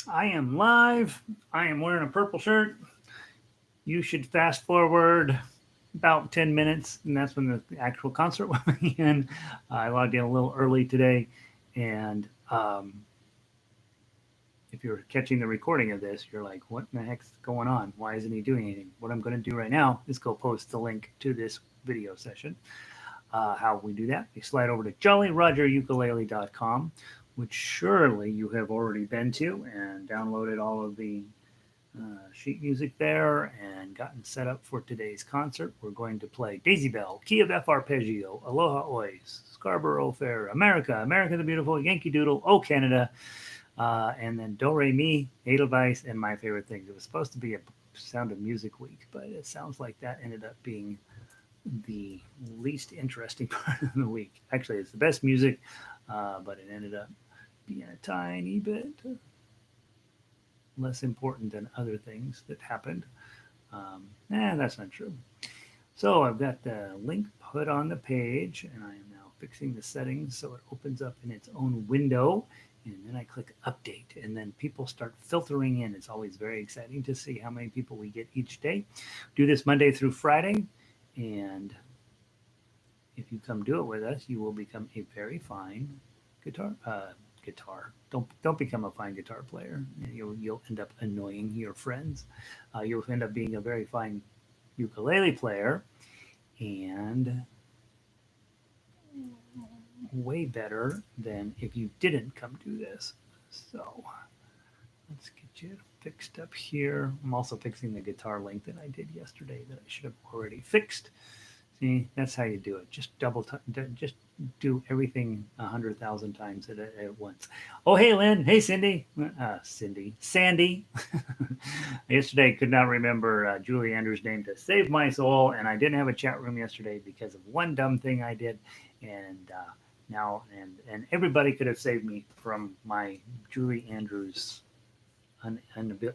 I am live. I am wearing a purple shirt. You should fast forward about 10 minutes, and that's when the actual concert will begin. I logged in a little early today, and if you're catching the recording of this, you're like, what in the heck's going on? Why isn't he doing anything? What I'm going to do right now is go post the link to this video session. How we do that? You slide over to jollyrogerukulele.com, which surely you have already been to and downloaded all of the sheet music there and gotten set up for today's concert. We're going to play Daisy Bell, Key of F Arpeggio, Aloha Ois, Scarborough Fair, America, America the Beautiful, Yankee Doodle, Oh Canada, and then Do Re Mi, Edelweiss, and My Favorite Things. It was supposed to be a Sound of Music week, but it sounds like that ended up being the least interesting part of the week. Actually, it's the best music, but it ended up being a tiny bit less important than other things that happened. That's not true. So I've got the link put on the page, and I am now fixing the settings so it opens up in its own window. And then I click update, and then people start filtering in. It's always very exciting to see how many people we get each day. Do this Monday through Friday, and if you come do it with us, you will become a very fine guitar. Don't become a fine guitar player. You'll end up annoying your friends. You'll end up being a very fine ukulele player, and way better than if you didn't come do this. So let's get you fixed up here. I'm also fixing the guitar link that I did yesterday that I should have already fixed. See, that's how you do it. Just do everything 100,000 times at once. Oh, hey, Lynn. Hey, Cindy. Sandy. Yesterday, could not remember Julie Andrews' name to save my soul, and I didn't have a chat room yesterday because of one dumb thing I did, and now and everybody could have saved me from my Julie Andrews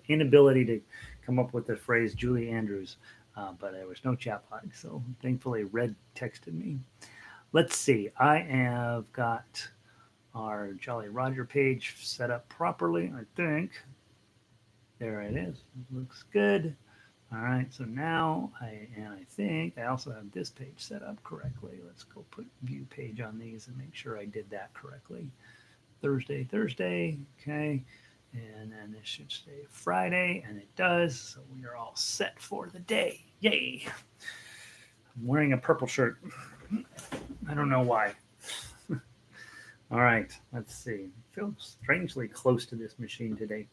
inability to come up with the phrase Julie Andrews. But there was no chat box, so thankfully Red texted me. Let's see. I have got our Jolly Roger page set up properly, I think. There it is. It looks good. All right, so now I think I also have this page set up correctly. Let's go put view page on these and make sure I did that correctly. Thursday, okay. And then this should stay Friday, and it does. So we are all set for the day. Yay! I'm wearing a purple shirt. I don't know why. All right, let's see. I feel strangely close to this machine today.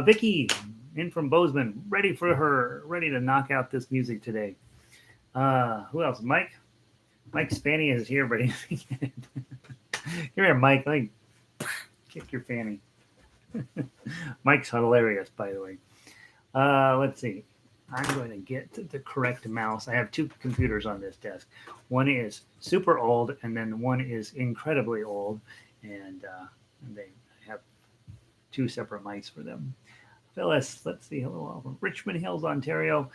Vicky, in from Bozeman, ready to knock out this music today. Who else? Mike? Mike's Fanny is here, ready to begin. Come here, Mike. Let me kick your fanny. Mike's hilarious, by the way. Let's see. I'm going to get the correct mouse. I have two computers on this desk. One is super old, and then one is incredibly old, and they have two separate mice for them. Phyllis, let's see. Hello, from Richmond Hills, Ontario.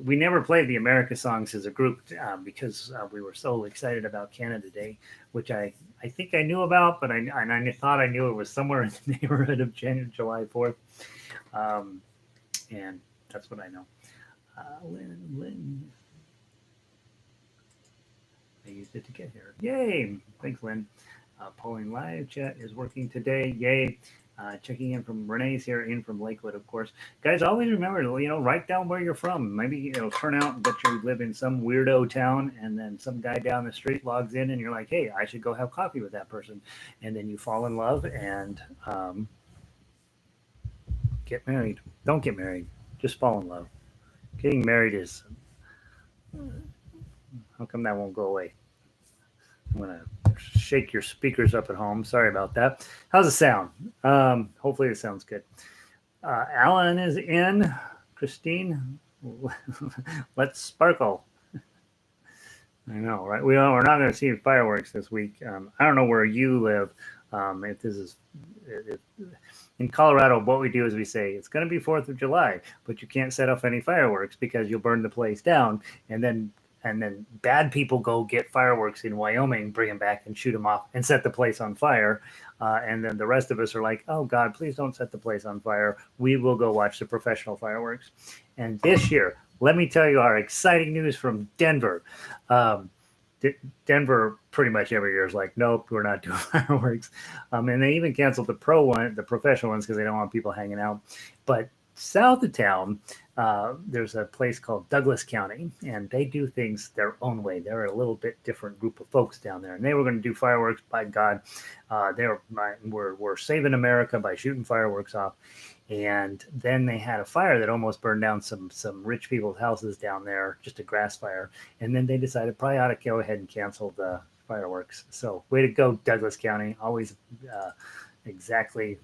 We never played the America songs as a group because we were so excited about Canada Day, which I think I knew about, but I thought I knew it was somewhere in the neighborhood of July 4th. And that's what I know. Lynn. I used it to get here. Yay! Thanks, Lynn. Polling live chat is working today. Yay! Checking in from Renee's here, in from Lakewood, of course. Guys, always remember to write down where you're from. Maybe turn out that you live in some weirdo town, and then some guy down the street logs in, and you're like, hey, I should go have coffee with that person, and then you fall in love and get married. Don't get married. Just fall in love. Getting married is. How come that won't go away? I'm gonna shake your speakers up at home. Sorry about that. How's it sound? Hopefully it sounds good. Alan is in. Christine, let's sparkle. I know, right? We're not going to see fireworks this week. I don't know where you live. If this is in Colorado, what we do is we say it's going to be 4th of July, but you can't set off any fireworks because you'll burn the place down, and then and then bad people go get fireworks in Wyoming, bring them back and shoot them off and set the place on fire. And then the rest of us are like, oh God, please don't set the place on fire. We will go watch the professional fireworks. And this year, let me tell you our exciting news from Denver. Um, Denver pretty much every year is like, nope, we're not doing fireworks. And they even canceled the professional ones because they don't want people hanging out. But south of town, there's a place called Douglas County, and they do things their own way. They're a little bit different group of folks down there, and they were going to do fireworks. By God, we're saving America by shooting fireworks off. And then they had a fire that almost burned down some rich people's houses down there, just a grass fire. And then they decided probably ought to go ahead and cancel the fireworks. So way to go, Douglas County. Always exactly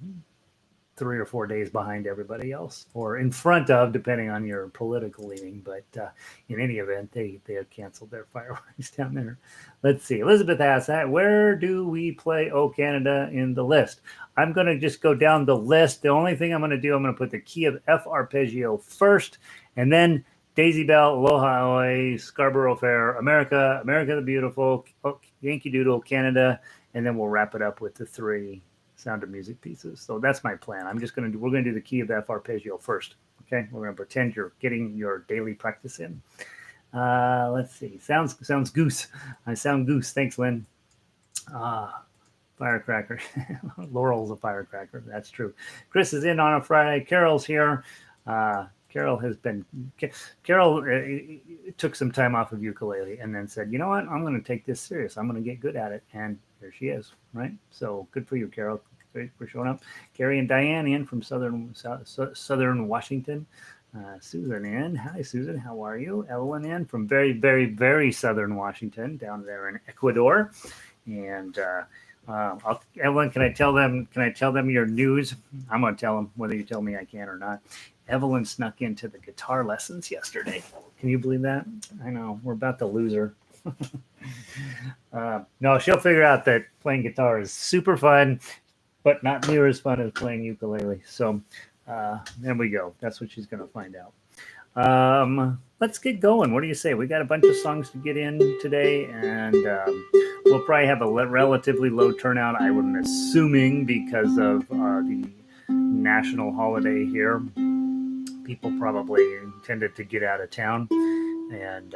3 or 4 days behind everybody else, or in front of, depending on your political leaning. But in any event, they have canceled their fireworks down there. Let's see. Elizabeth asks, where do we play "Oh Canada" in the list? I'm going to just go down the list. The only thing I'm going to do, I'm going to put the key of F arpeggio first, and then Daisy Bell, Aloha Oi, Scarborough Fair, America, America the Beautiful, Yankee Doodle, Canada, and then we'll wrap it up with the 3 Sound of Music pieces. So that's my plan. We're going to do the key of F arpeggio first. Okay, we're going to pretend you're getting your daily practice in. Let's see. Sounds goose. I sound goose. Thanks, Lynn. Firecracker. Laurel's a firecracker. That's true. Chris is in on a Friday. Carol's here. Carol took some time off of ukulele and then said, you know what? I'm going to take this serious. I'm going to get good at it. And here she is, right? So good for you, Carol. Great for showing up. Gary and Diane in from Southern Washington. Susan in. Hi, Susan. How are you? Evelyn in from very, very, very Southern Washington, down there in Ecuador. And Evelyn, can I tell them your news? I'm going to tell them whether you tell me I can or not. Evelyn snuck into the guitar lessons yesterday. Can you believe that? I know. We're about to lose her. No, she'll figure out that playing guitar is super fun, but not near as fun as playing ukulele. So there we go. That's what she's going to find out. Let's get going. What do you say? We got a bunch of songs to get in today, and we'll probably have a relatively low turnout, I would assuming, because of the national holiday here. People probably intended to get out of town, and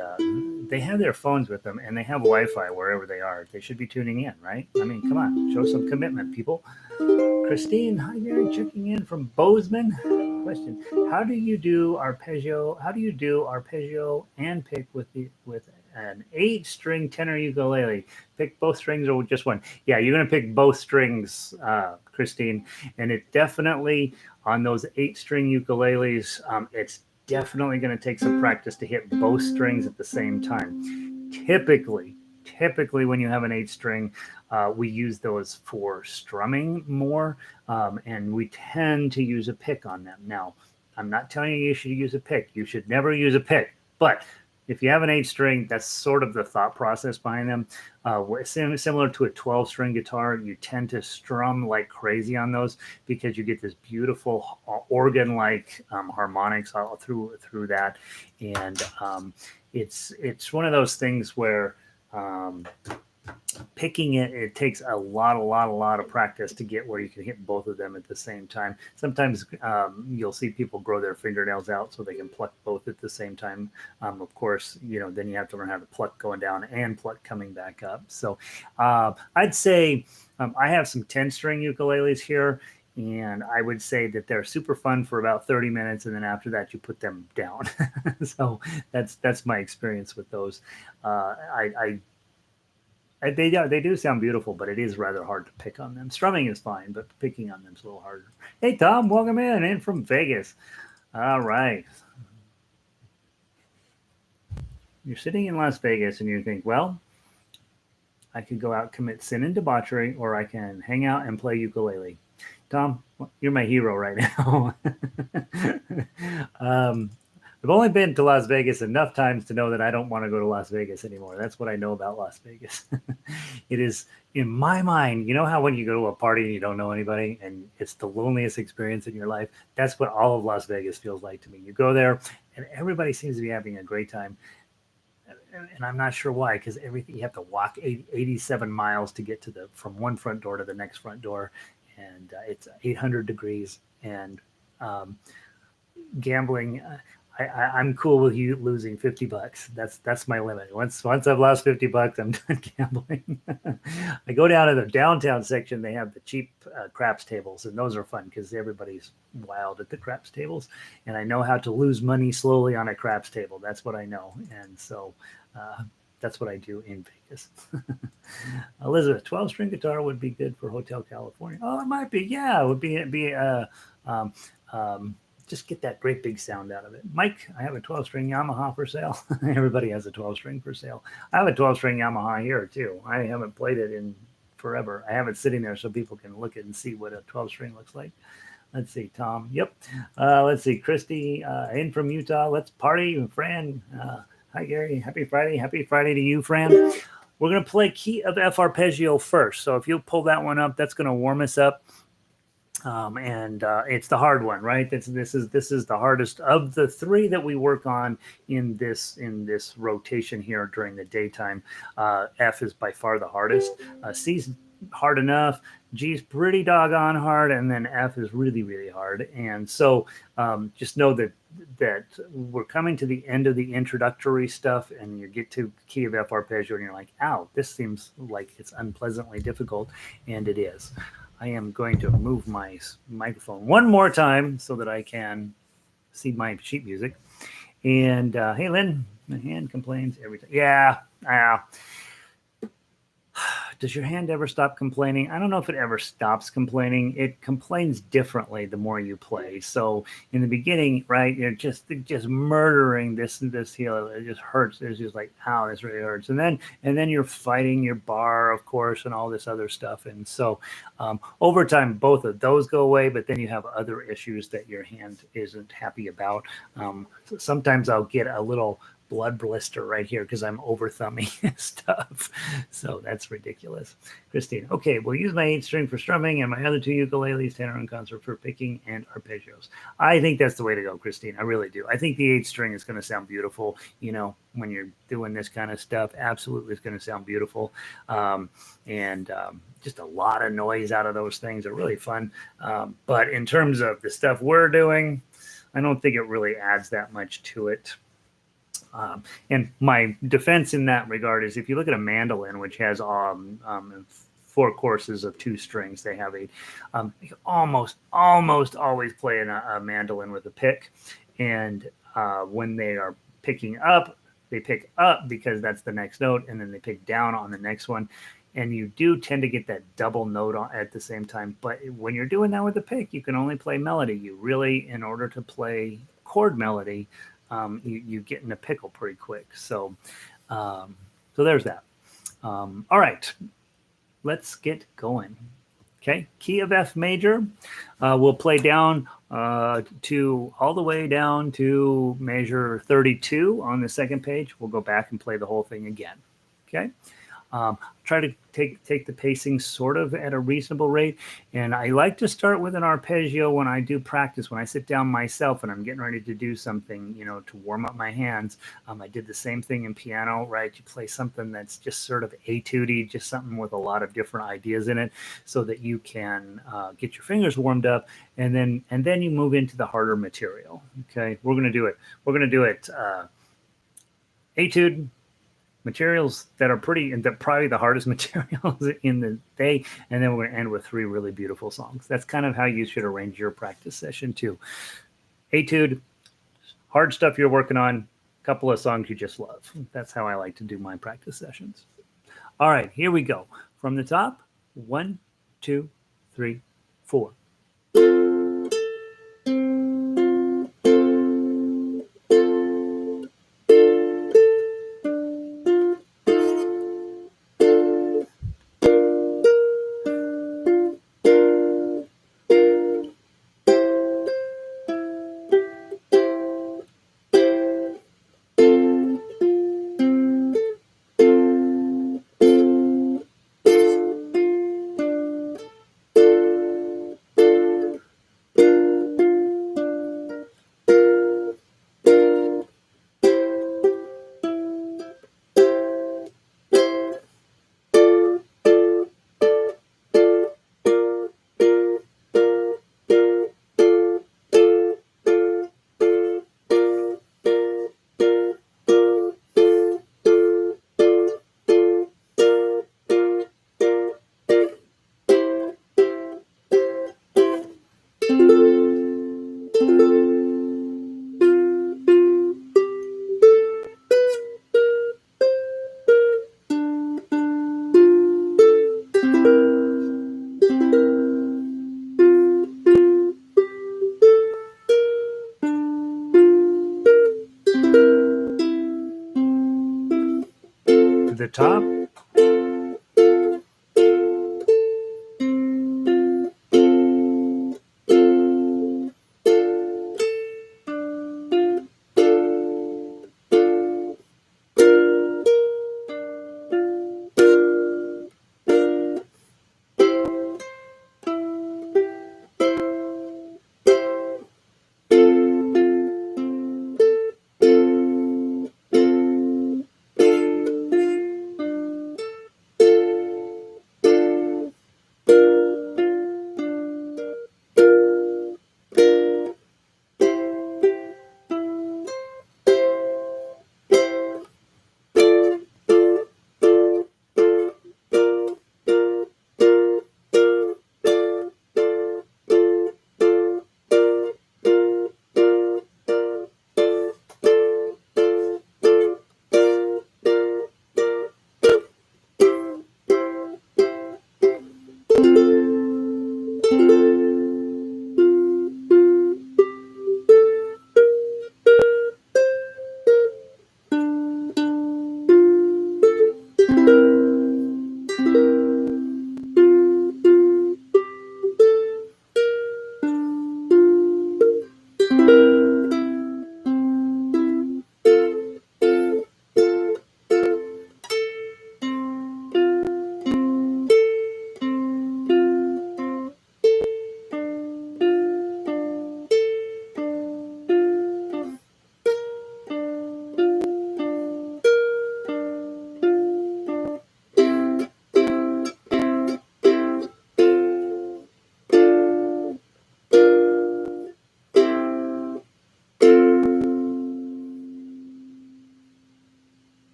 they have their phones with them, and they have Wi-Fi wherever they are. They should be tuning in, right? I mean, come on, show some commitment, people. Christine, hi there, checking in from Bozeman. Question: how do you do arpeggio? How do you do arpeggio and pick with an 8-string tenor ukulele? Pick both strings or just one? Yeah, you're going to pick both strings, Christine, and it definitely on those 8-string ukuleles. It's definitely going to take some practice to hit both strings at the same time. Typically when you have an 8-string, we use those for strumming more, and we tend to use a pick on them. Now, I'm not telling you should use a pick. You should never use a pick. But if you have an 8-string, that's sort of the thought process behind them. Similar to a 12-string guitar, you tend to strum like crazy on those because you get this beautiful organ-like harmonics all through that, and it's one of those things where picking it takes a lot of practice to get where you can hit both of them at the same time. Sometimes you'll see people grow their fingernails out so they can pluck both at the same time. Of course, then you have to learn how to pluck going down and pluck coming back up. So I'd say I have some 10-string ukuleles here, and I would say that they're super fun for about 30 minutes, and then after that you put them down. So that's my experience with those. They do sound beautiful, but it is rather hard to pick on them. Strumming is fine, but picking on them is a little harder. Hey, Tom, welcome in from Vegas. All right. You're sitting in Las Vegas and you think, well, I could go out, commit sin and debauchery, or I can hang out and play ukulele. Tom, you're my hero right now. I've only been to Las Vegas enough times to know that I don't want to go to Las Vegas anymore. That's what I know about Las Vegas. It is, in my mind, you know how when you go to a party and you don't know anybody and it's the loneliest experience in your life? That's what all of Las Vegas feels like to me. You go there and everybody seems to be having a great time. and I'm not sure why, because everything you have to walk 87 miles to get to the from one front door to the next front door, and it's 800 degrees, and um, gambling. I'm cool with you losing $50. That's my limit. Once I've lost $50, I'm done gambling. I go down to the downtown section. They have the cheap craps tables, and those are fun because everybody's wild at the craps tables. And I know how to lose money slowly on a craps table. That's what I know, and so uh, that's what I do in Vegas. Elizabeth, 12-string guitar would be good for Hotel California. Oh, it might be. Yeah, it would be. Um, um, just get that great big sound out of it. Mike, I have a 12-string Yamaha for sale. Everybody has a 12-string for sale. I have a 12-string Yamaha here too. I haven't played it in forever. I have it sitting there so people can look at and see what a 12-string looks like. Let's see, Tom. Yep. Let's see, Christy in from Utah. Let's party. Fran. Hi, Gary. Happy Friday. Happy Friday to you, Fran. We're going to play Key of F arpeggio first. So if you'll pull that one up, that's going to warm us up. And it's the hard one, right? This is the hardest of the three that we work on in this rotation here during the daytime. F is by far the hardest. C's hard enough. G's pretty doggone hard, and then F is really really hard. And so just know that we're coming to the end of the introductory stuff, and you get to key of F arpeggio, and you're like, "Ow, this seems like it's unpleasantly difficult," and it is. I am going to move my microphone one more time so that I can see my sheet music. And hey, Lynn, my hand complains every time. Yeah, does your hand ever stop complaining? I don't know if it ever stops complaining. It complains differently the more you play. So in the beginning, right, you're just murdering this heel. It just hurts. It's just like, ow, this really hurts. And then you're fighting your bar, of course, and all this other stuff. And so over time, both of those go away. But then you have other issues that your hand isn't happy about. So sometimes I'll get a little blood blister right here because I'm over thumbing stuff. So that's ridiculous. Christine, okay, we'll use my 8-string for strumming and my other 2 ukuleles, tenor and concert for picking and arpeggios. I think that's the way to go, Christine. I really do. I think the 8-string is going to sound beautiful. You know, when you're doing this kind of stuff, absolutely it's going to sound beautiful. Just a lot of noise out of those things are really fun. But in terms of the stuff we're doing, I don't think it really adds that much to it. And my defense in that regard is if you look at a mandolin, which has 4 courses of 2 strings, they have you almost always play a mandolin with a pick. And when they are picking up, they pick up because that's the next note, and then they pick down on the next one. And you do tend to get that double note at the same time. But when you're doing that with the pick, you can only play melody. You really, in order to play chord melody, you get in a pickle pretty quick. So there's that. All right, let's get going. Okay, key of F major. We'll play down to all the way down to measure 32 on the second page. We'll go back and play the whole thing again. Okay. Try to take the pacing sort of at a reasonable rate. And I like to start with an arpeggio when I do practice, when I sit down myself and I'm getting ready to do something, you know, to warm up my hands. I did the same thing in piano, right? You play something that's just sort of etude, just something with a lot of different ideas in it so that you can get your fingers warmed up, and then you move into the harder material. Okay, we're going to do it. We're going to do it etude, materials that are pretty, and probably the hardest materials in the day, and then we're going to end with 3 really beautiful songs. That's kind of how you should arrange your practice session too. Etude, hard stuff you're working on, a couple of songs you just love. That's how I like to do my practice sessions. All right, here we go. From the top, 1, 2, 3, 4. the top.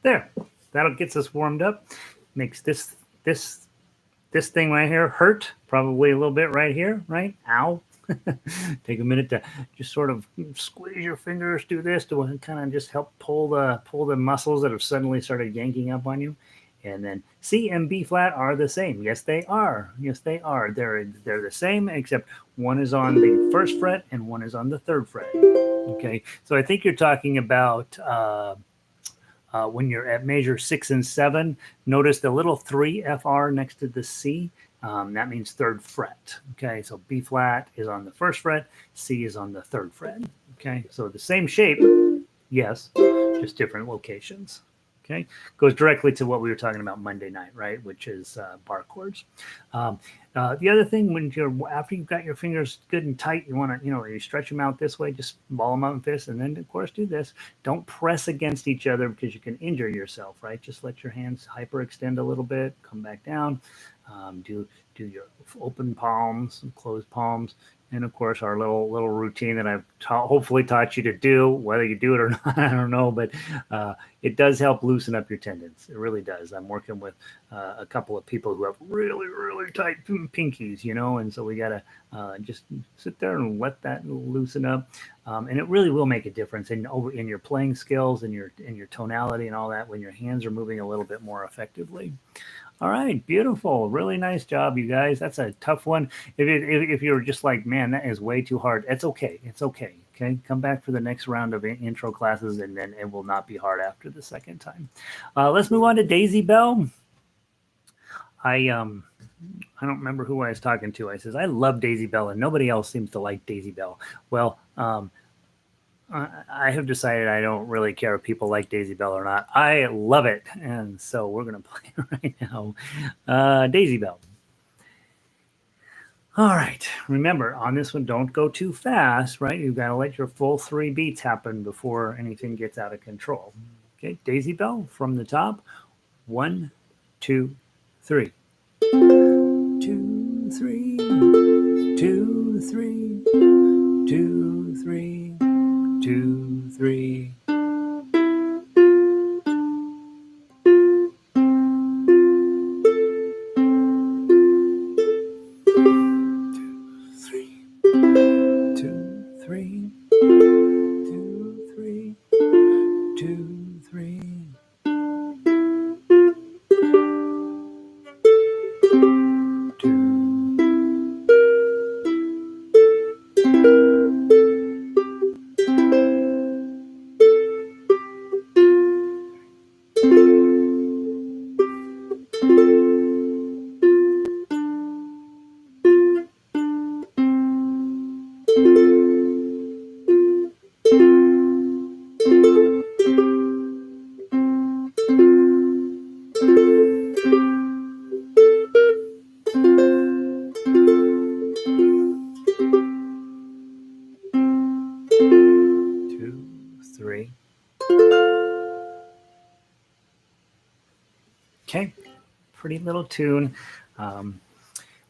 There, that'll gets us warmed up. Makes this thing right here hurt probably a little bit right here, right? Ow. Take a minute to just sort of squeeze your fingers, do this to kind of just help pull the muscles that have suddenly started yanking up on you. And then C and B flat are the same. Yes, they are. Yes, they are. They're the same, except one is on the first fret and one is on the third fret. Okay, so I think you're talking about when you're at major 6 and 7, notice the little 3 FR next to the C. That means third fret. Okay, so B flat is on the first fret, C is on the third fret. Okay, so the same shape, yes, just different locations. Okay, goes directly to what we were talking about Monday night, right? Which is bar chords. The other thing, when you're after you've got your fingers good and tight, you want to, you stretch them out this way, just ball them out in fists, and then of course do this. Don't press against each other because you can injure yourself, right? Just let your hands hyperextend a little bit, come back down. Do your open palms, closed palms, and of course our little routine that I've hopefully taught you to do. Whether you do it or not, I don't know, but it does help loosen up your tendons. It really does. I'm working with a couple of people who have really tight pinkies, and so we gotta just sit there and let that loosen up, and it really will make a difference in your playing skills and your tonality and all that when your hands are moving a little bit more effectively. All right, beautiful. Really nice job, you guys. That's a tough one. If you're just like, man, that is way too hard, it's okay. It's okay. Okay, come back for the next round of intro classes, and then it will not be hard after the second time. Let's move on to Daisy Bell. I don't remember who I was talking to. I says, I love Daisy Bell, and nobody else seems to like Daisy Bell. Well, I have decided I don't really care if people like Daisy Bell or not. I love it. And so we're going to play right now. Daisy Bell. All right. Remember, on this one, don't go too fast, right? You've got to let your full 3 beats happen before anything gets out of control. Okay. Daisy Bell from the top. 1, 2, 3. 2, 3. 2, 3. 2, 3. 2, 3. Okay, pretty little tune. Um,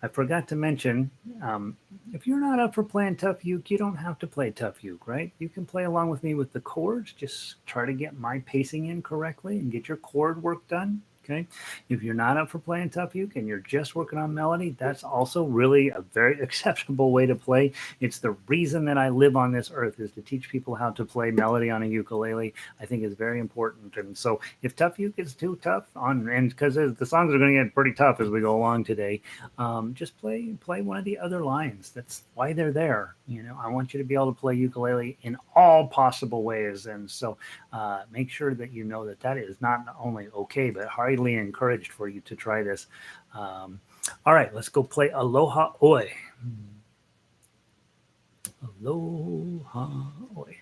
I forgot to mention, um, if you're not up for playing tough uke, you don't have to play tough uke, right? You can play along with me with the chords. Just try to get my pacing in correctly and get your chord work done. Okay. If you're not up for playing tough uke and you're just working on melody, that's also really a very acceptable way to play. It's the reason that I live on this earth is to teach people how to play melody on a ukulele. I think is very important. And so if tough uke is too tough on, and because the songs are going to get pretty tough as we go along today, just play one of the other lines. That's why they're there. You know, I want you to be able to play ukulele in all possible ways, and so make sure that you know that that is not only okay but highly encouraged for you to try this. Um, all right, let's go play Aloha Oi. Aloha Oi.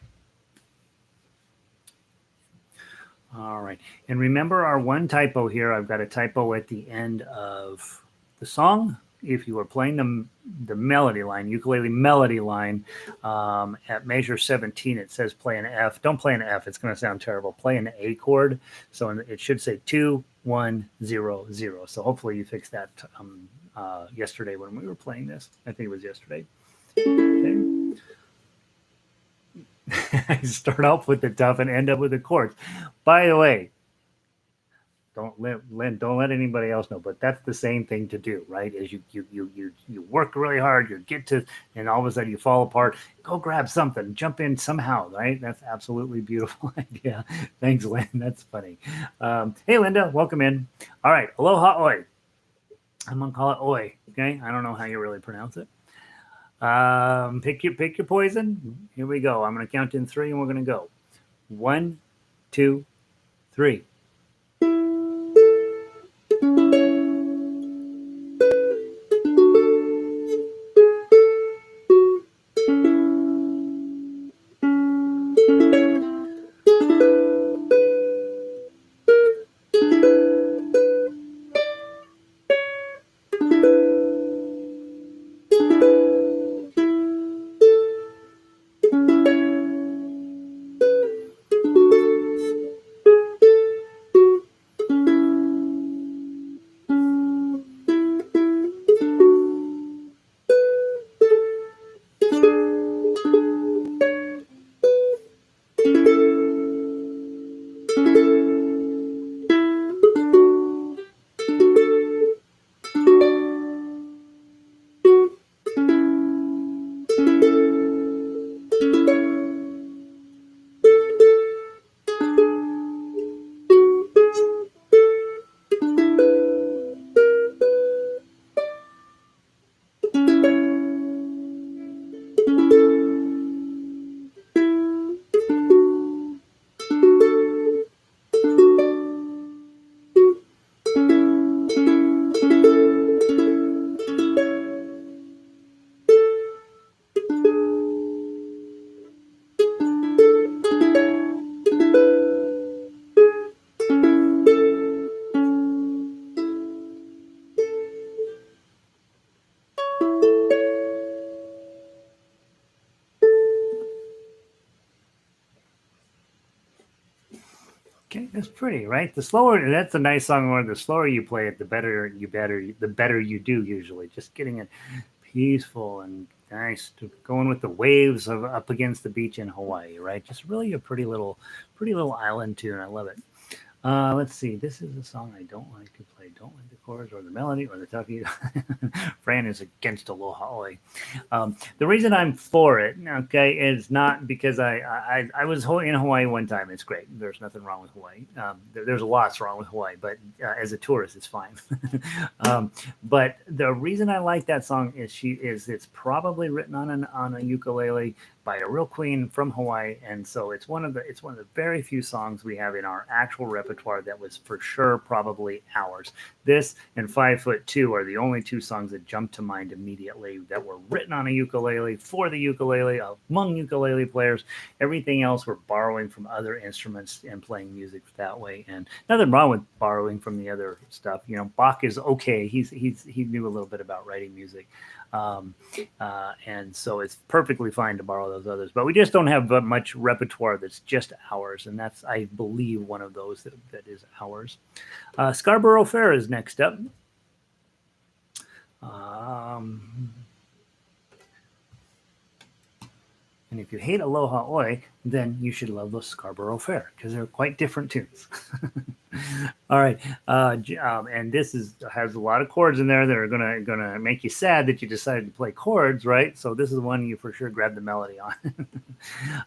All right, and remember our one typo here. I've got a typo at the end of the song. If you are playing the melody line, ukulele melody line, at measure 17, it says play an F. Don't play an F; it's going to sound terrible. Play an A chord. So it should say 2 1 0 0. So hopefully you fixed that yesterday when we were playing this. I think it was yesterday. Okay. I start off with the tough and end up with the chords. By the way, don't let anybody else know, but that's the same thing to do, right? Is you work really hard, you get to, and all of a sudden you fall apart. Go grab something, jump in somehow, right? That's absolutely beautiful idea. Thanks, Lynn. That's funny. Hey, Linda, welcome in. All right, aloha oi. I'm gonna call it oi. Okay, I don't know how you really pronounce it. Pick your poison. Here we go. I'm gonna count in three, and we're gonna go. 1 2 3. Okay, that's pretty, right? The slower, that's a nice song. Where the slower you play it, the better you do. Usually, just getting it peaceful and nice, to going with the waves of up against the beach in Hawaii, right? Just really a pretty little island tune. I love it. Let's see. This is a song I don't like to play. Don't like the chorus or the melody or the tucky. Fran is against Aloha Oi. The reason I'm for it, okay, is not because I was in Hawaii one time. It's great. There's nothing wrong with Hawaii. There's lots wrong with Hawaii, but as a tourist, it's fine. um, but the reason I like that song is it's probably written on a ukulele by a real queen from Hawaii, and so it's one of the very few songs we have in our actual repertoire that was for sure probably ours. This and 5'2" are the only two songs that jump to mind immediately that were written on a ukulele for the ukulele among ukulele players. Everything else we're borrowing from other instruments and playing music that way, and nothing wrong with borrowing from the other stuff. You know, Bach is okay. He knew a little bit about writing music. Um, and so it's perfectly fine to borrow those others, but we just don't have much repertoire that's just ours, and that's, I believe, one of those that is ours. Scarborough Fair is next up. Um, And if you hate Aloha Oi, then you should love the Scarborough Fair because they're quite different tunes. All right, and this has a lot of chords in there that are gonna make you sad that you decided to play chords, right? So this is one you for sure grab the melody on.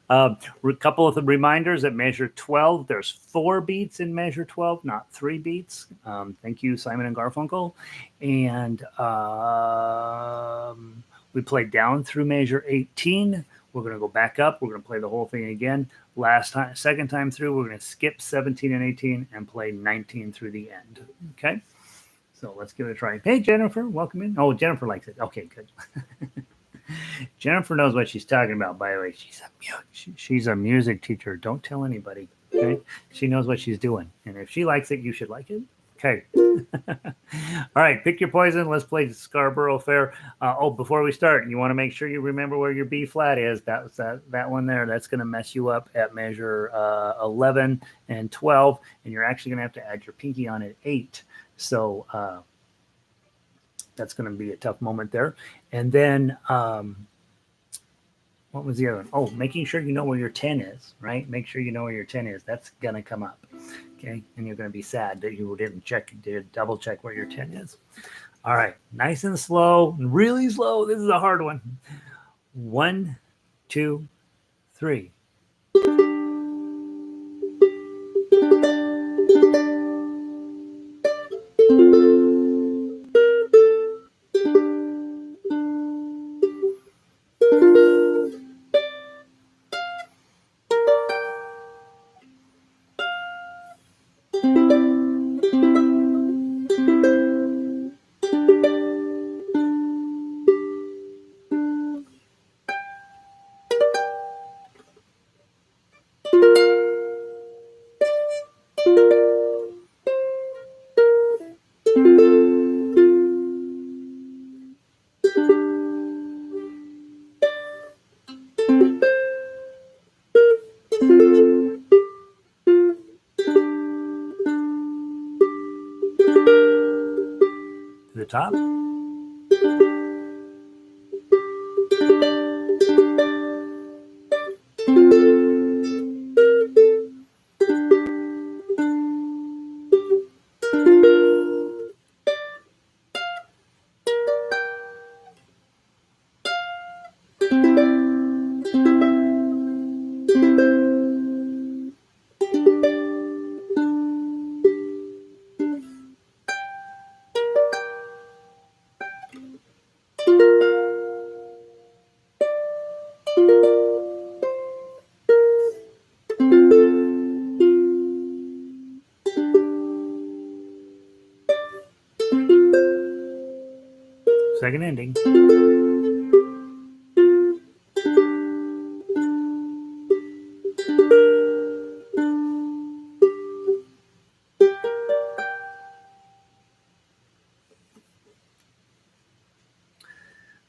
A couple of the reminders at measure 12. There's 4 beats in measure 12, not 3 beats. Thank you, Simon and Garfunkel. And we played down through measure 18. We're going to go back up. We're going to play the whole thing again. Second time through, we're going to skip 17 and 18 and play 19 through the end. Okay? So let's give it a try. Hey, Jennifer, welcome in. Oh, Jennifer likes it. Okay, good. Jennifer knows what she's talking about, by the way. She's a music teacher. Don't tell anybody. Okay? She knows what she's doing. And if she likes it, you should like it. Okay. All right, pick your poison. Let's play Scarborough Fair. Before we start, you want to make sure you remember where your B flat is. That one there. That's going to mess you up at measure 11 and 12, and you're actually going to have to add your pinky on at 8. So that's going to be a tough moment there. And then what was the other one? Oh, making sure you know where your 10 is, right? Make sure you know where your 10 is. That's going to come up. Okay, and you're going to be sad that you didn't double check where your 10 is. All right, nice and slow, really slow. This is a hard one. 1, 2, 3. To the top. Second ending.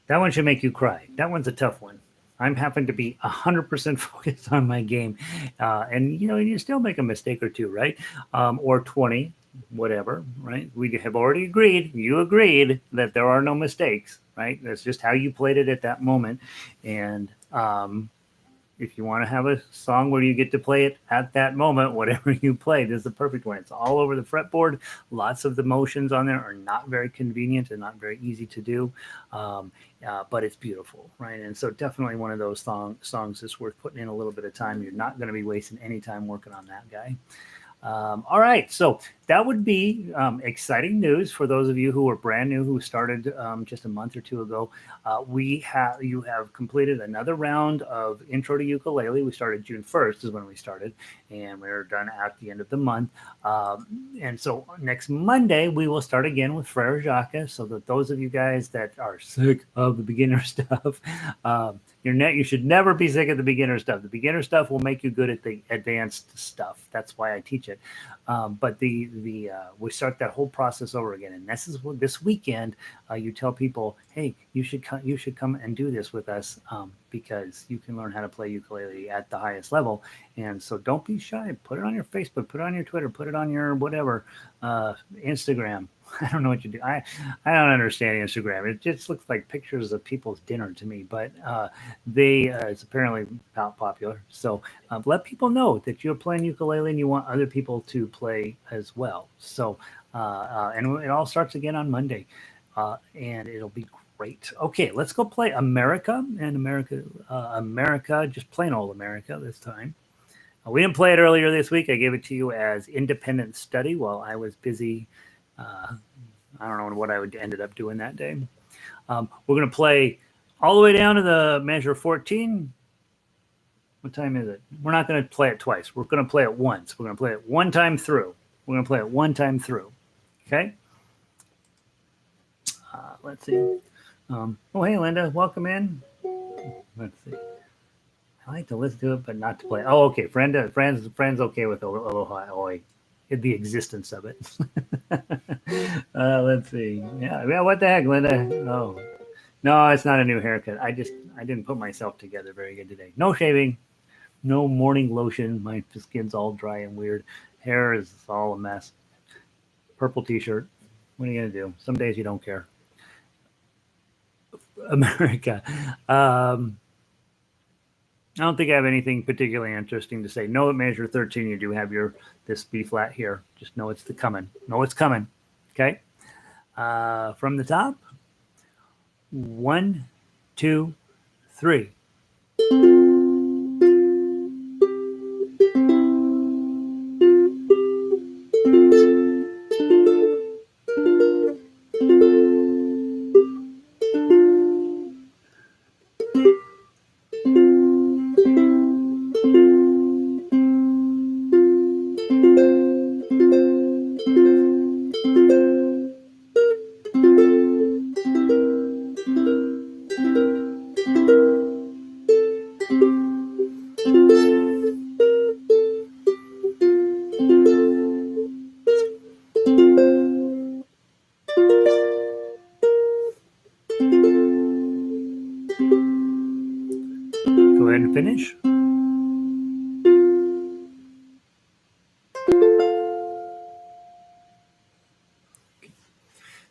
That one should make you cry. That one's a tough one. I'm having to be 100% focused on my game. And, you still make a mistake or two, right? Or 20, whatever, right? We have already agreed. You agreed that there are no mistakes, right? That's just how you played it at that moment. And if you want to have a song where you get to play it at that moment, whatever you play, this is the perfect one. It's all over the fretboard. Lots of the motions on there are not very convenient and not very easy to do, but it's beautiful, right? And so definitely one of those songs that's worth putting in a little bit of time. You're not going to be wasting any time working on that guy. All right, so that would be exciting news for those of you who are brand new, who started just a month or two ago. You have completed another round of Intro to Ukulele. We started June 1st is when we started, and we're done at the end of the month. And so next Monday, we will start again with Frere Jacques, so that those of you guys that are sick of the beginner stuff You should never be sick at the beginner stuff. The beginner stuff will make you good at the advanced stuff. That's why I teach it. But the we start that whole process over again. And this is what this weekend you tell people, hey, you should come and do this with us because you can learn how to play ukulele at the highest level. And so don't be shy. Put it on your Facebook. Put it on your Twitter. Put it on your whatever Instagram. I don't know what you do. I don't understand Instagram. It just looks like pictures of people's dinner to me. But it's apparently not popular. So let people know that you're playing ukulele and you want other people to play as well. So and it all starts again on Monday, and it'll be great. Okay, let's go play America and America, just plain old America this time. We didn't play it earlier this week. I gave it to you as independent study while I was busy. I don't know what I would ended up doing that day. We're going to play all the way down to the measure 14. What time is it? We're not going to play it twice. We're going to play it once. We're going to play it one time through. We're going to play it one time through. Okay? Let's see. Oh, hey, Linda. Welcome in. Let's see. I like to listen to it, but not to play. Oh, okay. Friend's okay with Aloha Oi, the existence of it. Let's see. Yeah. What the heck, Linda? Oh, no, it's not a new haircut. I didn't put myself together very good today. No shaving, no morning lotion. My skin's all dry and weird. Hair is all a mess. Purple T-shirt. What are you gonna do? Some days you don't care. America. I don't think I have anything particularly interesting to say. Note measure 13, you do have this B flat here. Just know it's coming. Know it's coming. Okay. From the top. 1, 2, 3. Go ahead and finish.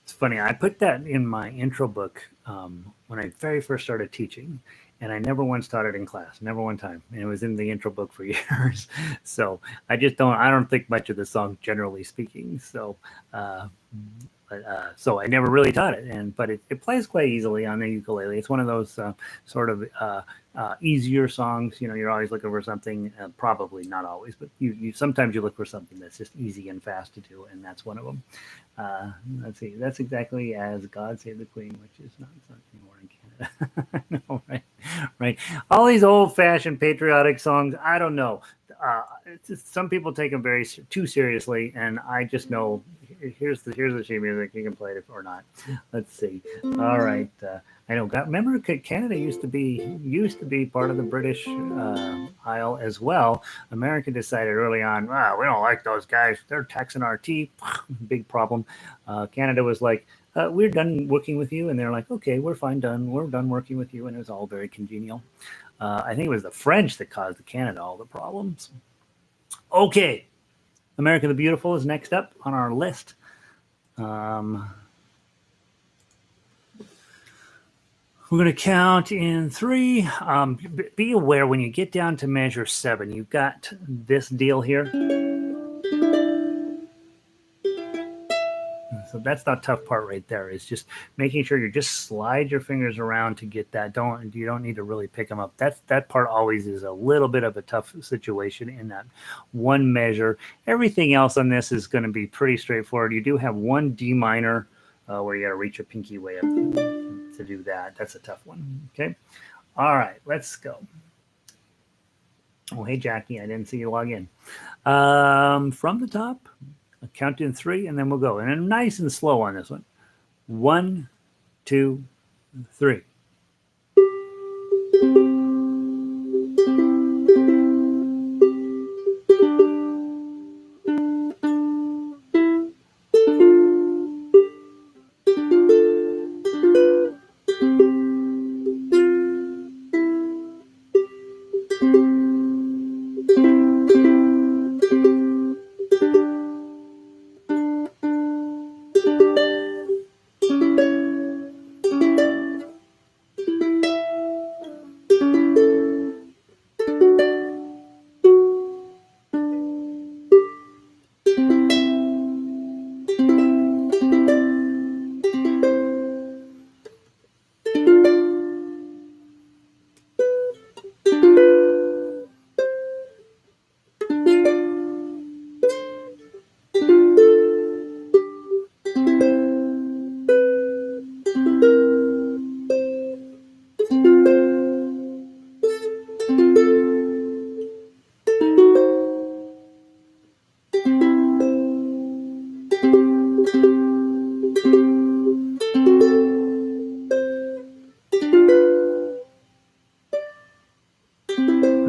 It's funny. I put that in my intro book when I very first started teaching, and I never once taught it in class, never one time. And it was in the intro book for years. So I don't think much of the song, generally speaking. So so I never really taught it, but it plays quite easily on the ukulele. It's one of those sort of easier songs. You're always looking for something, probably not always, but you sometimes you look for something that's just easy and fast to do, and that's one of them. Let's see. That's exactly as God Save the Queen, which is not anymore in Canada. No, right. All these old-fashioned patriotic songs. I don't know. Some people take them too seriously, and I just know here's the sheet music. You can play it or not. Let's see. All right. I know. Remember, Canada used to be part of the British Isle as well. America decided early on, we don't like those guys. They're taxing our tea. Big problem. Canada was like, we're done working with you, and they're like, okay, we're done working with you, and it was all very congenial. I think it was the French that caused Canada all the problems. Okay, America the Beautiful is next up on our list. We're going to count in 3. Be aware when you get down to measure 7, you've got this deal here. So that's the tough part right there, is just making sure you just slide your fingers around to get that. You don't need to really pick them up. That part always is a little bit of a tough situation in that one measure. Everything else on this is going to be pretty straightforward. You do have one D minor where you got to reach your pinky way up to do that. That's a tough one. Okay. All right, let's go. Oh, hey, Jackie, I didn't see you log in. From the top. I'll count in 3, and then we'll go. And nice and slow on this one. 1, 2, 3.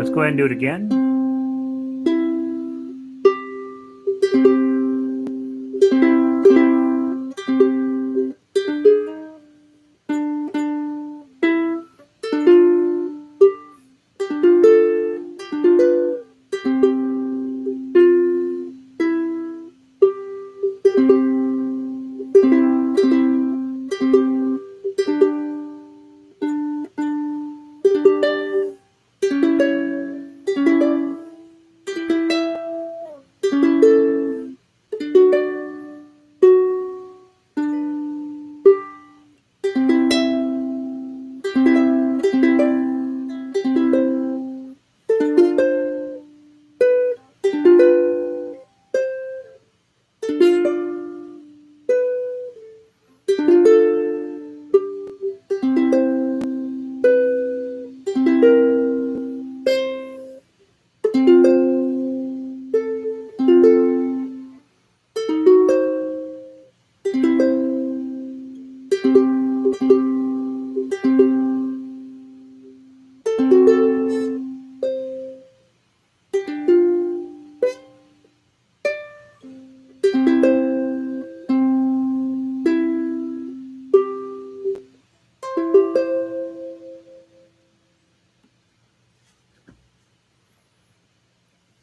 Let's go ahead and do it again.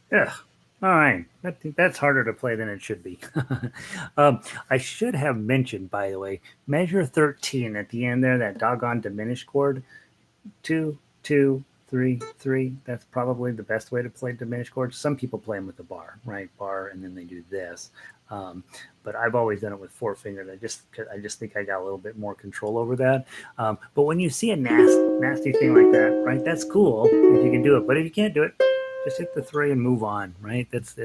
Ugh. All right. That's harder to play than it should be. I should have mentioned, by the way, measure 13 at the end there, that doggone diminished chord. 2, 2, 3, 3. That's probably the best way to play diminished chords. Some people play them with a bar, right? Bar, and then they do this. Um, but I've always done it with four fingers. I just think I got a little bit more control over that. But when you see a nasty thing like that, right? That's cool if you can do it. But if you can't do it, just hit the 3 and move on, right? It's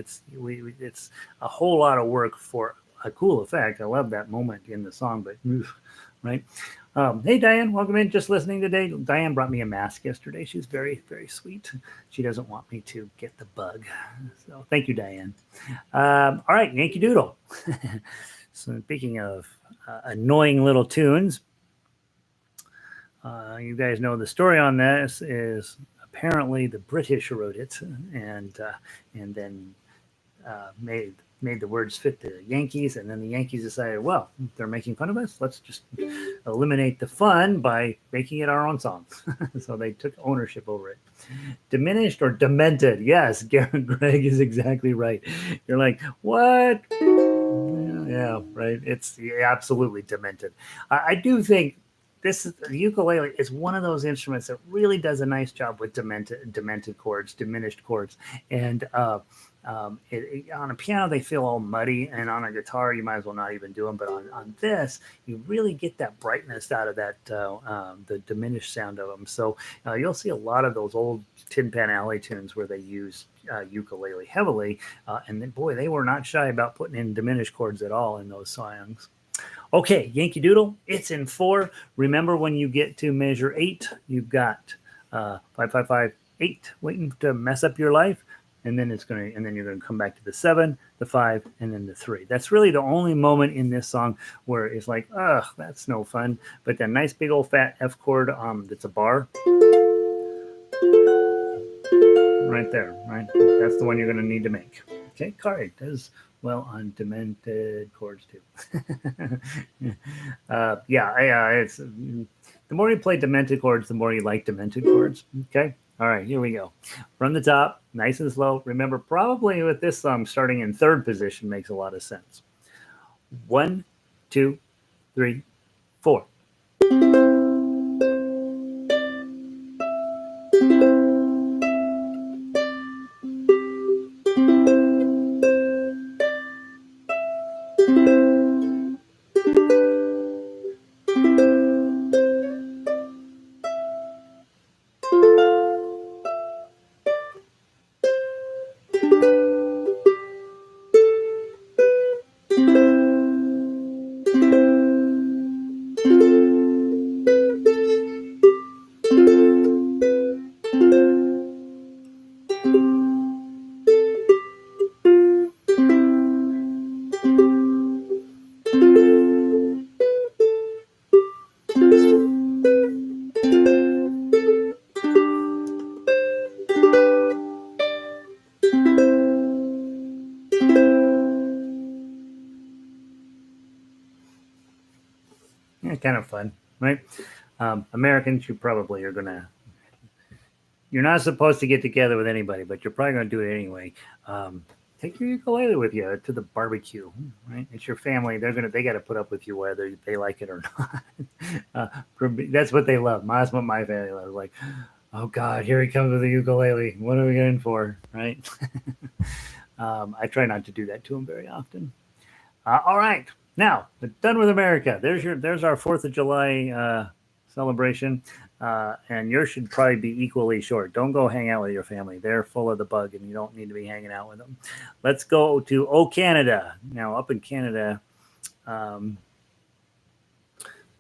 a whole lot of work for a cool effect. I love that moment in the song, but oof, right? Hey, Diane, welcome in. Just listening today. Diane brought me a mask yesterday. She's very, very sweet. She doesn't want me to get the bug. So thank you, Diane. All right, Yankee Doodle. So speaking of annoying little tunes, you guys know the story on this is apparently the British wrote it and then made the words fit the Yankees, and then the Yankees decided, well, they're making fun of us. Let's just eliminate the fun by making it our own song. So they took ownership over it. Diminished or demented? Yes, Greg is exactly right. You're like, what? Yeah, right. It's absolutely demented. I do think the ukulele is one of those instruments that really does a nice job with demented chords, diminished chords, and on a piano they feel all muddy, and on a guitar you might as well not even do them. But on this, you really get that brightness out of that the diminished sound of them. So you'll see a lot of those old Tin Pan Alley tunes where they use ukulele heavily, and then boy, they were not shy about putting in diminished chords at all in those songs. Okay, Yankee Doodle, it's in 4. Remember, when you get to measure 8, you've got 5, 5, 5, 8 waiting to mess up your life, and then you're gonna come back to the 7, the 5, and then the 3. That's really the only moment in this song where it's like, ugh, that's no fun. But that nice big old fat F chord, that's a bar, Right there, right? That's the one you're going to need to make. Okay, Kari does well on demented chords too. It's the more you play demented chords, the more you like demented chords. Okay, all right, here we go. From the top, nice and slow. Remember, probably with this song, starting in third position makes a lot of sense. 1, 2, 3, 4. Yeah, kind of fun, right? Americans, you probably are gonna. You're not supposed to get together with anybody, but you're probably gonna do it anyway. Um, Take your ukulele with you to the barbecue, right? It's your family. They got to put up with you whether they like it or not. That's what they love. That's what my family loves. Like, oh God, here he comes with a ukulele. What are we in for, right? I try not to do that to him very often. All right, now done with America. There's our Fourth of July celebration, and yours should probably be equally short. Don't go hang out with your family; they're full of the bug, and you don't need to be hanging out with them. Let's go to Canada. Now, up in Canada, um,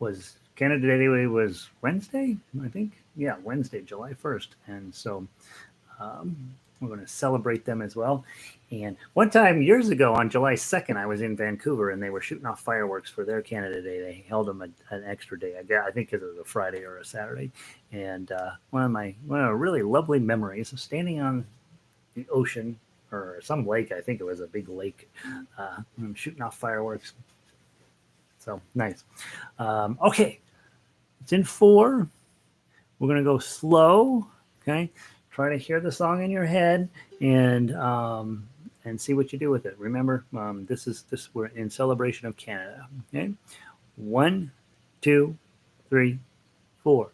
was Canada Day was Wednesday, I think. Yeah, Wednesday, July 1st, and so um, we're going to celebrate them as well. And one time years ago on July 2nd, I was in Vancouver and they were shooting off fireworks for their Canada Day. They held them an extra day, I think because it was a Friday or a Saturday. And one of the really lovely memories of standing on the ocean or some lake. I think it was a big lake, shooting off fireworks. So nice. Okay, it's in 4. We're going to go slow. Okay, try to hear the song in your head and see what you do with it. Remember, this we're in celebration of Canada. Okay, 1, 2, 3, 4.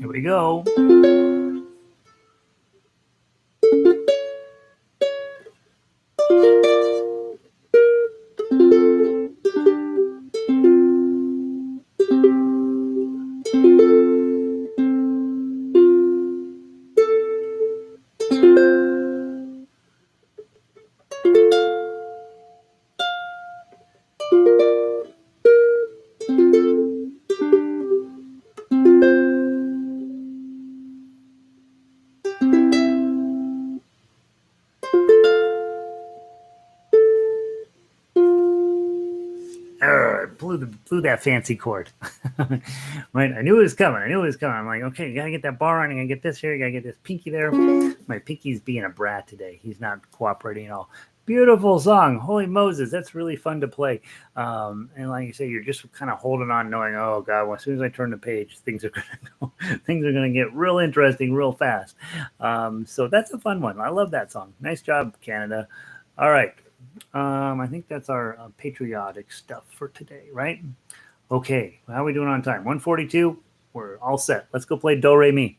Here we go. blew that fancy chord. Right? I knew it was coming. I'm like, okay, you gotta get that bar on. You gotta get this here. You gotta get this pinky there. My pinky's being a brat today. He's not cooperating at all. Beautiful song, Holy Moses. That's really fun to play. And like you say, you're just kind of holding on, knowing, oh God, well, as soon as I turn the page, things are gonna get real interesting real fast. So that's a fun one. I love that song. Nice job, Canada. All right. I think that's our patriotic stuff for today, right? Okay, how are we doing on time? 1:42. We're all set. Let's go play Do Re Mi.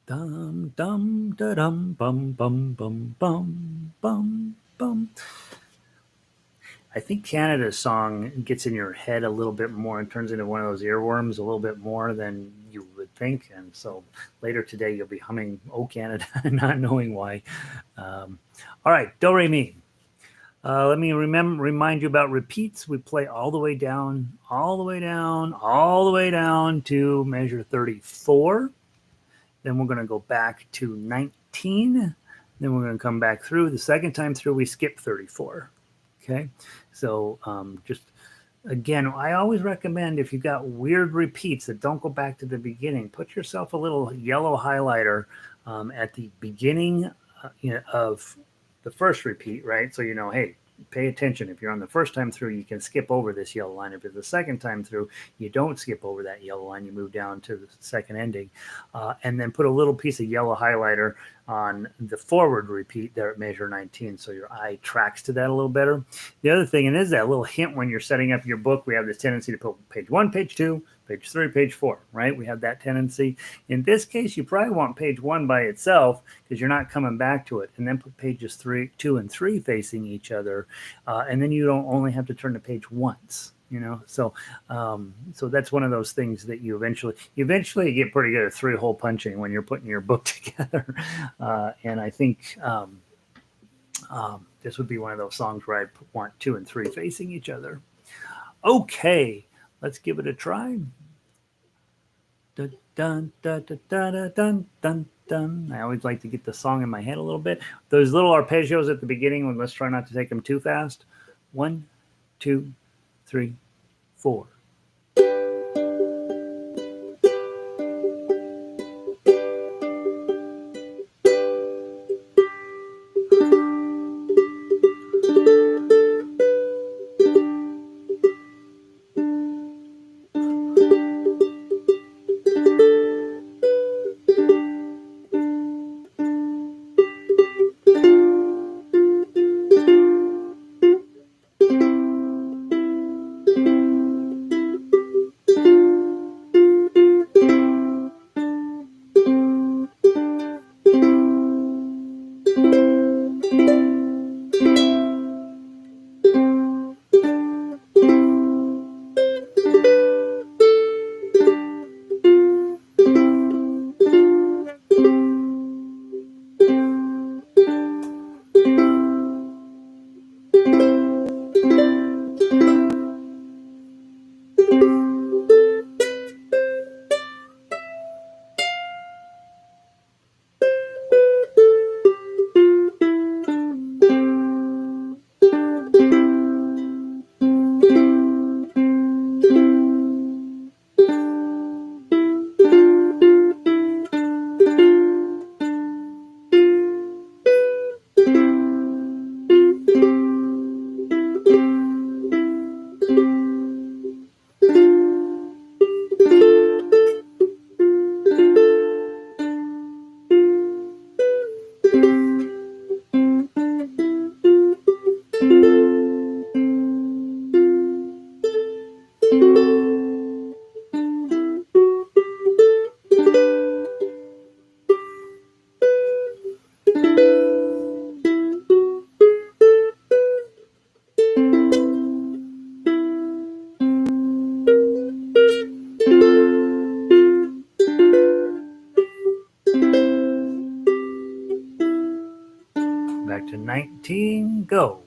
Dum dum da dum bum bum bum bum bum bum. I think Canada's song gets in your head a little bit more and turns into one of those earworms a little bit more than you would think. And so later today, you'll be humming "Oh Canada," not knowing why. All right, Do Re Mi. Let me remind you about repeats. We play all the way down, all the way down, all the way down to measure 34. Then we're going to go back to 19. Then we're going to come back through. The second time through, we skip 34. Okay, so just again, I always recommend if you've got weird repeats that don't go back to the beginning, put yourself a little yellow highlighter at the beginning of the first repeat, right? So you know, hey, pay attention. If you're on the first time through, you can skip over this yellow line. If it's the second time through, you don't skip over that yellow line. You move down to the second ending, and then put a little piece of yellow highlighter on the forward repeat there at measure 19, so your eye tracks to that a little better. The other thing, and this is that little hint when you're setting up your book, we have this tendency to put page 1, page 2, page 3, page 4, right? We have that tendency. In this case, you probably want page 1 by itself because you're not coming back to it, and then put pages 2 and 3 facing each other, and then you don't only have to turn the page once. So that's one of those things that you eventually get pretty good at 3-hole punching when you're putting your book together. And I think this would be one of those songs where I want 2 and 3 facing each other. Okay, let's give it a try. Dun, dun, dun, dun, dun, dun, dun, dun. I always like to get the song in my head a little bit. Those little arpeggios at the beginning, let's try not to take them too fast. 1, 2, 3, 4. Back to 19, go.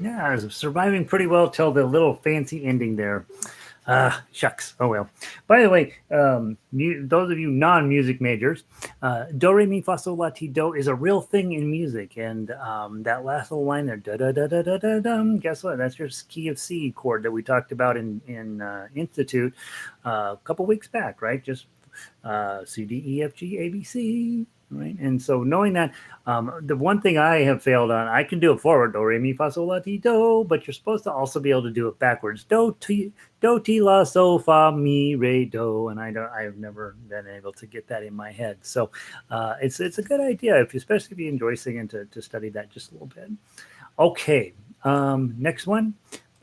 Yeah, I was surviving pretty well till the little fancy ending there. Shucks. Oh well. By the way, those of you non-music majors, do re mi fa sol la ti do is a real thing in music, and that last little line there, da da da da da da dum. Guess what? That's your key of C chord that we talked about in Institute a couple weeks back, right? Just C D E F G A B C. Right, and so knowing that, the one thing I have failed on, I can do it forward, do re mi fa sol la ti do, but you're supposed to also be able to do it backwards, do ti la so fa mi re do, and I have never been able to get that in my head. So it's a good idea, especially if you enjoy singing, to study that just a little bit. Okay, next one,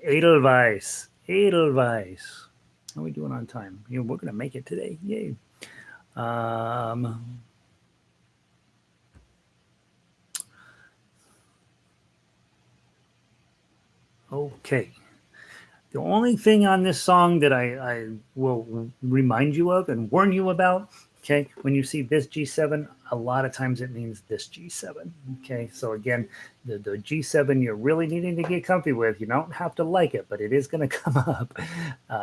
Edelweiss. Edelweiss. How are we doing on time? You know, we're gonna make it today. Yay. Um, okay. The only thing on this song that I will remind you of and warn you about, okay, when you see this G7, a lot of times it means this G7. Okay, so again, the G7 you're really needing to get comfy with, you don't have to like it, but it is going to come up.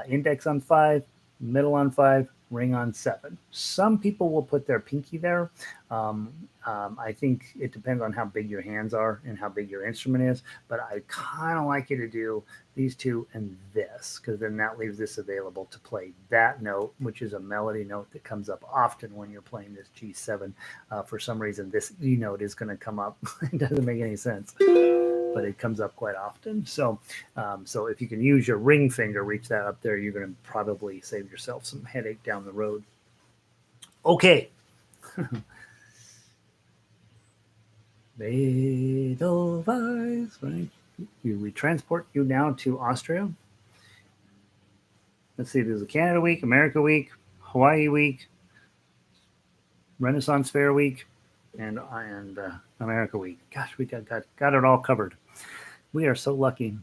Index on 5, middle on 5, ring on 7. Some people will put their pinky there. Um, I think it depends on how big your hands are and how big your instrument is, but I kind of like you to do these two and this, because then that leaves this available to play that note, which is a melody note that comes up often when you're playing this G7. For some reason, this E note is going to come up. It doesn't make any sense, but it comes up quite often. So if you can use your ring finger, reach that up there, you're going to probably save yourself some headache down the road. Okay. Edelweiss, right? We transport you now to Austria. Let's see, there's a Canada Week, America Week, Hawaii Week, Renaissance Fair Week, and America Week. Gosh, we got it all covered. We are so lucky.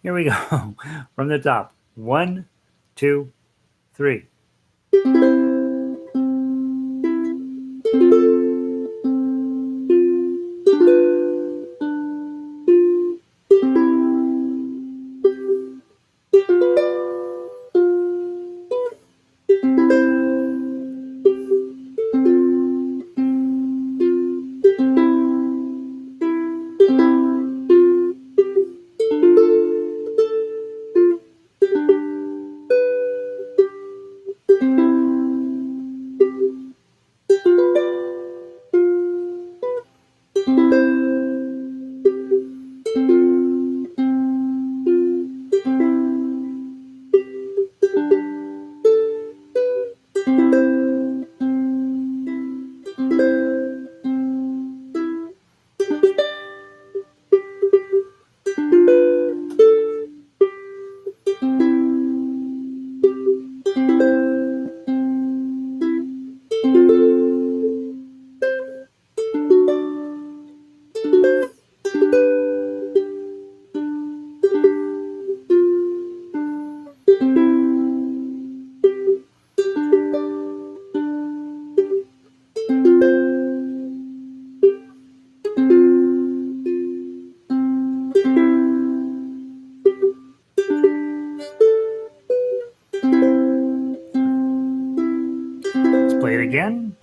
Here we go from the top. One, two, three. Let's play it again.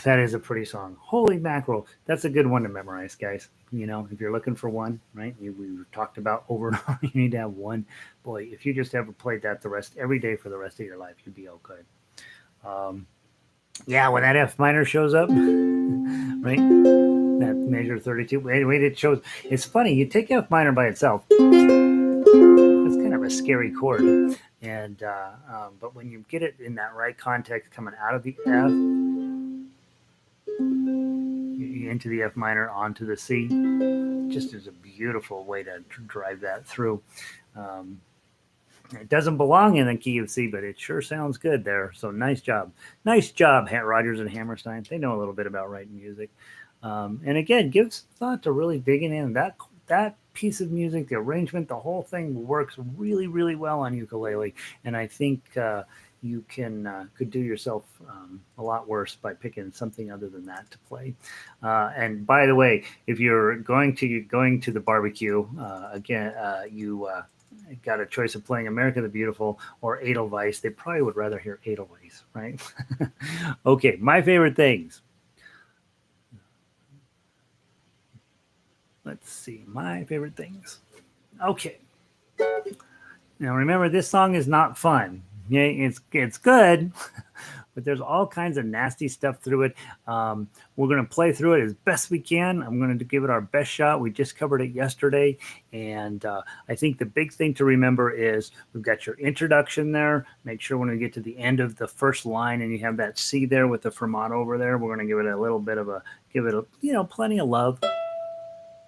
that is a pretty song. Holy mackerel. That's a good one to memorize, guys. You know, if you're looking for one, right? We talked about over and over, you need to have one. Boy, if you just ever played that the rest every day for the rest of your life, you'd be okay. Um, yeah, when that F minor shows up, right? That major 32. Wait, it shows. It's funny. You take F minor by itself. It's kind of a scary chord, and but when you get it in that right context, coming out of the F into the F minor onto the C, just is a beautiful way to drive that through. Um, it doesn't belong in the key of C, but it sure sounds good there. So nice job, Rogers and Hammerstein. They know a little bit about writing music, and again, gives thought to really digging in that piece of music, the arrangement, the whole thing works really, really well on ukulele, and I think. You can could do yourself a lot worse by picking something other than that to play. And by the way, if you're going to the barbecue again, you got a choice of playing America the Beautiful or Edelweiss. They probably would rather hear Edelweiss, right? Okay, my favorite things. Let's see, my favorite things. Okay, now remember, this song is not fun. Yeah, it's good, but there's all kinds of nasty stuff through it. We're going to play through it as best we can. I'm going to give it our best shot. We just covered it yesterday, and I think the big thing to remember is we've got your introduction there. Make sure when we get to the end of the first line and you have that C there with the fermata over there, we're going to give it a little bit of plenty of love.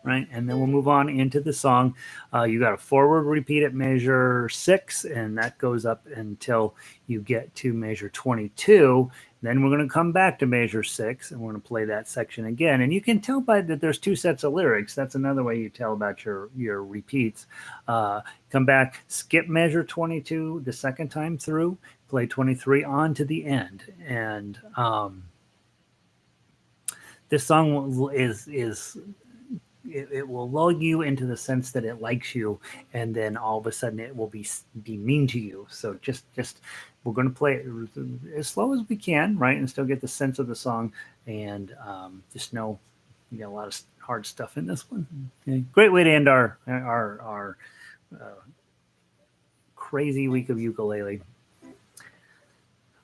Right, and then we'll move on into the song. You got a forward repeat at measure 6, and that goes up until you get to measure 22. Then we're going to come back to measure 6, and we're going to play that section again. And you can tell by that there's 2 sets of lyrics. That's another way you tell about your repeats. Come back, skip measure 22 the second time through, play 23 on to the end, and this song is it will lull you into the sense that it likes you, and then all of a sudden it will be mean to you. So just we're going to play it as slow as we can, right, and still get the sense of the song, and just know you got a lot of hard stuff in this one. Okay. Great way to end our crazy week of ukulele.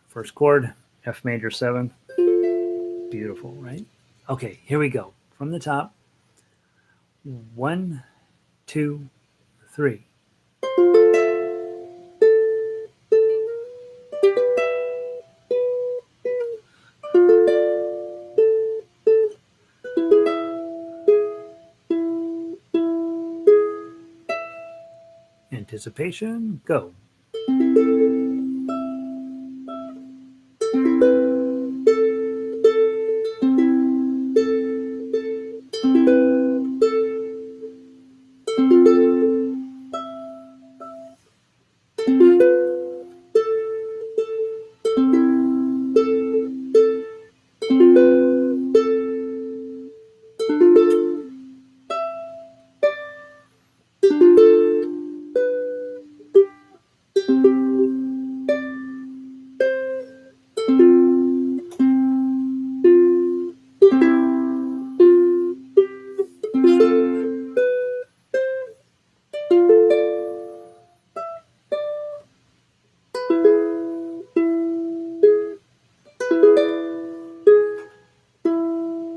First chord, F major 7. Beautiful, right? Okay, here we go from the top. 1, 2, 3. Anticipation, go.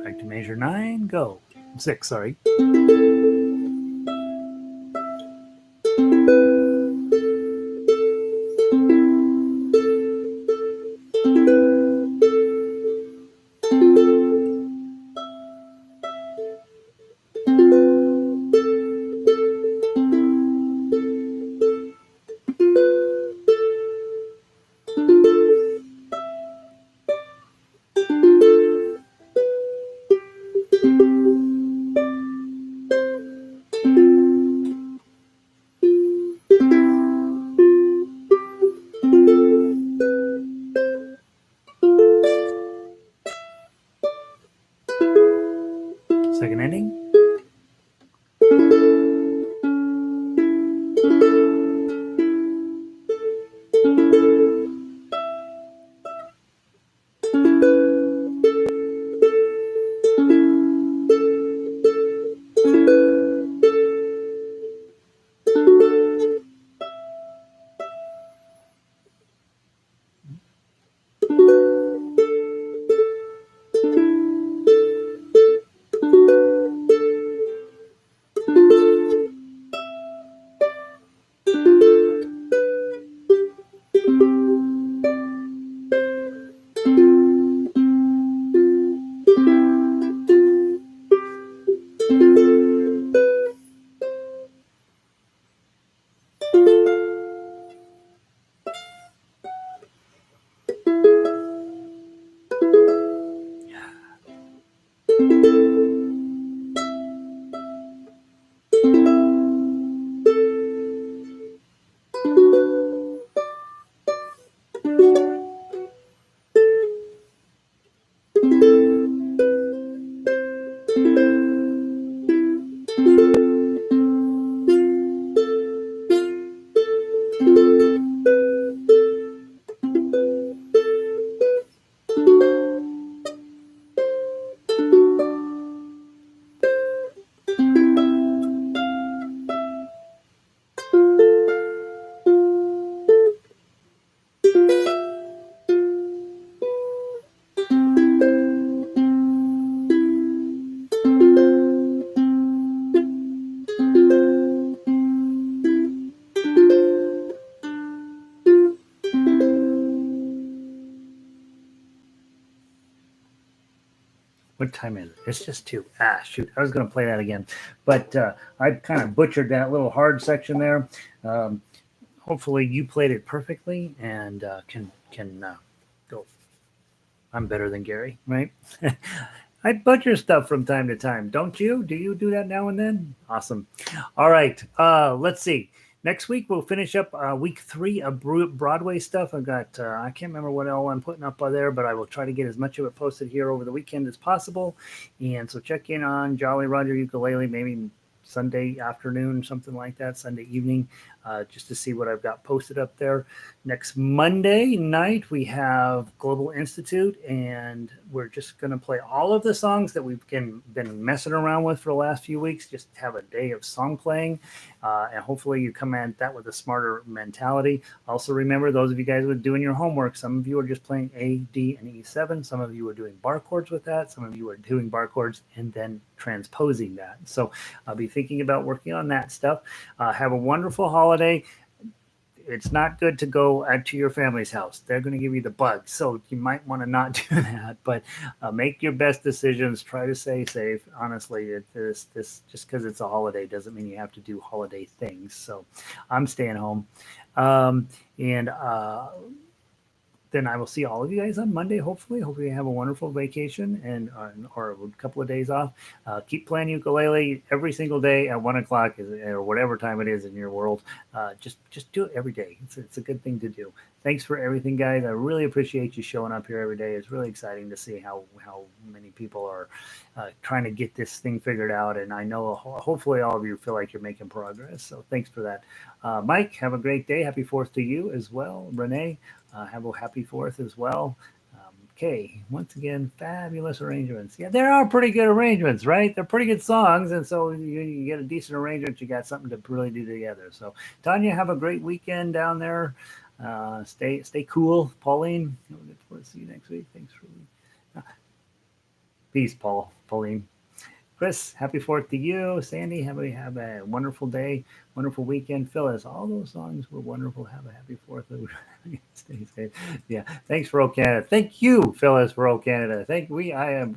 Back to measure 9, go. 6, sorry. time is it? It's just 2. Ah, shoot. I was going to play that again. But I kind of butchered that little hard section there. Um, Hopefully you played it perfectly and can go. I'm better than Gary, right? I butcher stuff from time to time, don't you? Do you do that now and then? Awesome. All right, let's see. Next week we'll finish up week 3 of Broadway stuff. I've got I can't remember what all I'm putting up there, but I will try to get as much of it posted here over the weekend as possible. And so check in on Jolly Roger Ukulele, maybe Sunday afternoon, something like that, Sunday evening, just to see what I've got posted up there. Next Monday night, we have Global Institute, and we're just going to play all of the songs that we've been messing around with for the last few weeks. Just have a day of song playing, and hopefully you come at that with a smarter mentality. Also, remember, those of you guys who are doing your homework, some of you are just playing A, D, and E7. Some of you are doing bar chords with that. Some of you are doing bar chords and then transposing that. So I'll be thinking about working on that stuff. Have a wonderful holiday. It's not good to go to your family's house. They're going to give you the bug. So you might want to not do that, but make your best decisions. Try to stay safe. Honestly, this just because it's a holiday doesn't mean you have to do holiday things. So I'm staying home. And then I will see all of you guys on Monday. Hopefully you have a wonderful vacation and or a couple of days off. Keep playing ukulele every single day at 1:00 or whatever time it is in your world. Just do it every day. It's a good thing to do. Thanks for everything, guys. I really appreciate you showing up here every day. It's really exciting to see how many people are trying to get this thing figured out. And I know hopefully all of you feel like you're making progress. So thanks for that. Mike, have a great day. Happy 4th to you as well. Renee, have a happy 4th as well. Okay, once again, fabulous arrangements. Yeah, there are pretty good arrangements, right? They're pretty good songs, and so you get a decent arrangement, you got something to really do together. So, Tanya, have a great weekend down there. Stay cool. Pauline, we'll see you next week. Thanks for peace, Pauline. Chris, happy 4th to you. Sandy, have a wonderful day, wonderful weekend. Phyllis, all those songs were wonderful. Have a happy 4th. Stay safe. Yeah, thanks for O Canada. Thank you, Phyllis, for O Canada. I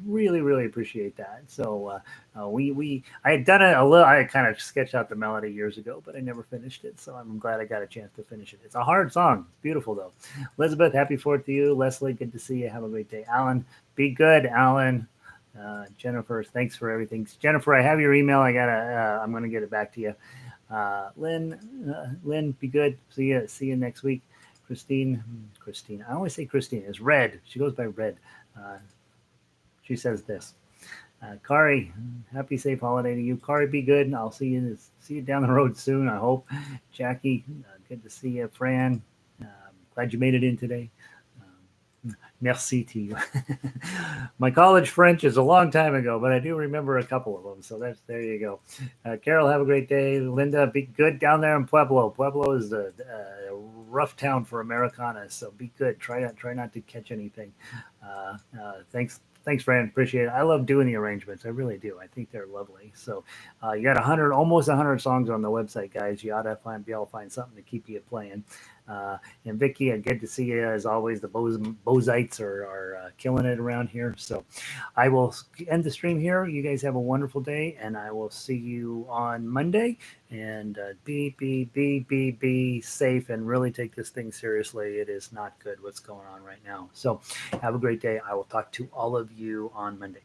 really appreciate that. So I had done it a little. I kind of sketched out the melody years ago, but I never finished it. So I'm glad I got a chance to finish it. It's a hard song. It's beautiful though. Elizabeth, happy 4th to you. Leslie, good to see you. Have a great day. Alan, be good, Alan. Jennifer, thanks for everything. Jennifer, I have your email. I'm gonna get it back to you. Lynn, be good. See you next week. Christine, I always say Christine. It's Red. She goes by Red. She says this. Kari, happy safe holiday to you. Kari, be good. I'll see you down the road soon. I hope. Jackie, good to see you. Fran, glad you made it in today. Merci to you. My college French is a long time ago, but I do remember a couple of them. So there you go. Carol, have a great day. Linda, be good down there in Pueblo. Pueblo is a rough town for Americana, so be good. Try not to catch anything. Thanks, Fran. Appreciate it. I love doing the arrangements. I really do. I think they're lovely. So you got almost 100 songs on the website, guys. You ought to be able to find something to keep you playing. And Vicky, good to see you as always. The Bozites are killing it around here. So I will end the stream here. You guys have a wonderful day, and I will see you on Monday. And be safe and really take this thing seriously. It is not good what's going on right now. So have a great day. I will talk to all of you on Monday.